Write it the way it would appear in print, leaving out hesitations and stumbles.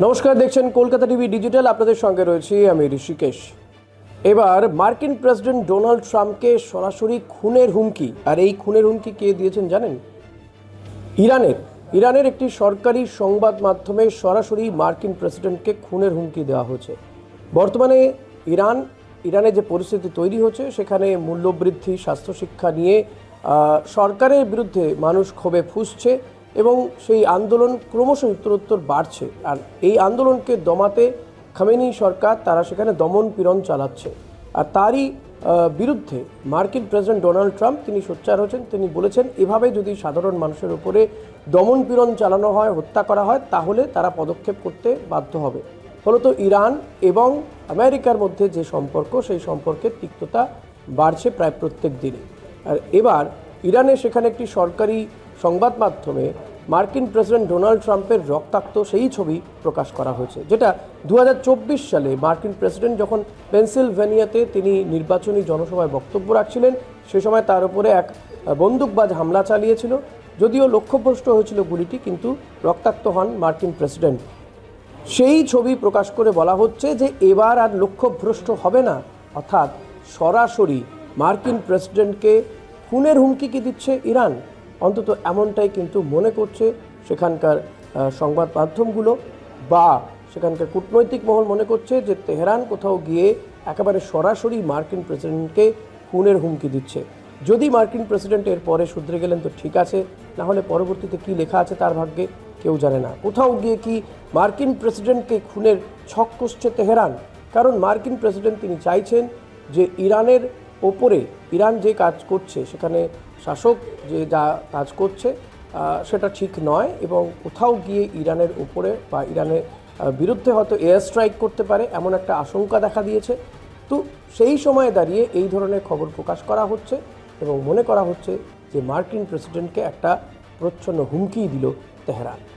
নমস্কার, দেখছেন Kolkata TV digital. আপনাদের সঙ্গে রয়েছি আমি ঋষিকেশ। এবার মার্কিন প্রেসিডেন্ট ডোনাল্ড ট্রাম্পকে সরাসরি খুনের হুমকি, আর এই খুনের হুমকি কে দিয়েছেন জানেন? ইরানের একটি সরকারি সংবাদ মাধ্যমে সরাসরি মার্কিন প্রেসিডেন্টকে খুনের হুমকি দেওয়া হয়েছে। বর্তমানে ইরানে যে পরিস্থিতি তৈরি হচ্ছে, সেখানে মূল্যবৃদ্ধি, স্বাস্থ্য শিক্ষা নিয়ে সরকারের বিরুদ্ধে মানুষ ক্ষোভে ফুঁসছে এবং সেই আন্দোলন ক্রমশ উত্তরোত্তর বাড়ছে। আর এই আন্দোলনকে দমাতে খামেনি সরকার তারা সেখানে দমন পীড়ন চালাচ্ছে। আর তারই বিরুদ্ধে মার্কিন প্রেসিডেন্ট ডোনাল্ড ট্রাম্প তিনি সোচ্চার হয়েছেন। তিনি বলেছেন, এভাবে যদি সাধারণ মানুষের উপরে দমন পীড়ন চালানো হয়, হত্যা করা হয়, তাহলে তারা পদক্ষেপ করতে বাধ্য হবে। ফলত ইরান এবং আমেরিকার মধ্যে যে সম্পর্ক, সেই সম্পর্কের তিক্ততা বাড়ছে প্রায় প্রত্যেক দিনে। আর এবার ইরানে সেখানে একটি সরকারি সংবাদ মাধ্যমে মার্কিন প্রেসিডেন্ট ডোনাল্ড ট্রাম্পের রক্তাক্ত সেই ছবি প্রকাশ করা হয়েছে, যেটা 2024 সালে মার্কিন প্রেসিডেন্ট যখন পেনসিলভেনিয়াতে তিনি নির্বাচনী জনসভায় বক্তব্য রাখছিলেন, সে সময় তার উপরে এক বন্দুকবাজ হামলা চালিয়েছিল। যদিও লক্ষ্যভ্রষ্ট হয়েছিল গুলিটি, কিন্তু রক্তাক্ত হন মার্কিন প্রেসিডেন্ট। সেই ছবি প্রকাশ করে বলা হচ্ছে যে এবার আর লক্ষ্যভ্রষ্ট হবে না, অর্থাৎ সরাসরি মার্কিন প্রেসিডেন্টকে খুনের হুমকি কি দিচ্ছে ইরান। অন্তত এমনটাই কিন্তু মনে করছে সেখানকার সংবাদ মাধ্যমগুলো, বা সেখানকার কূটনৈতিক মহল মনে করছে যে তেহরান কোথাও গিয়ে একেবারে সরাসরি মার্কিন প্রেসিডেন্টকে খুনের হুমকি দিচ্ছে। যদি মার্কিন প্রেসিডেন্ট এর পরে শুধরে গেলেন তো ঠিক আছে, না হলে পরবর্তীতে কী লেখা আছে তার ভাগ্যে কেউ জানে না। কোথাও গিয়ে কি মার্কিন প্রেসিডেন্টকে খুনের ছক কষছে তেহরান? কারণ মার্কিন প্রেসিডেন্ট তিনি চাইছেন যে ইরানের ওপরে, ইরান যে কাজ করছে সেখানে শাসক যে যা কাজ করছে সেটা ঠিক নয়, এবং কোথাও গিয়ে ইরানের উপরে বা ইরানের বিরুদ্ধে হয়তো এয়ার স্ট্রাইক করতে পারে, এমন একটা আশঙ্কা দেখা দিয়েছে। তো সেই সময়ে দাঁড়িয়ে এই ধরনের খবর প্রকাশ করা হচ্ছে এবং মনে করা হচ্ছে যে মার্কিন প্রেসিডেন্টকে একটা প্রচ্ছন্ন হুমকি দিল তেহরান।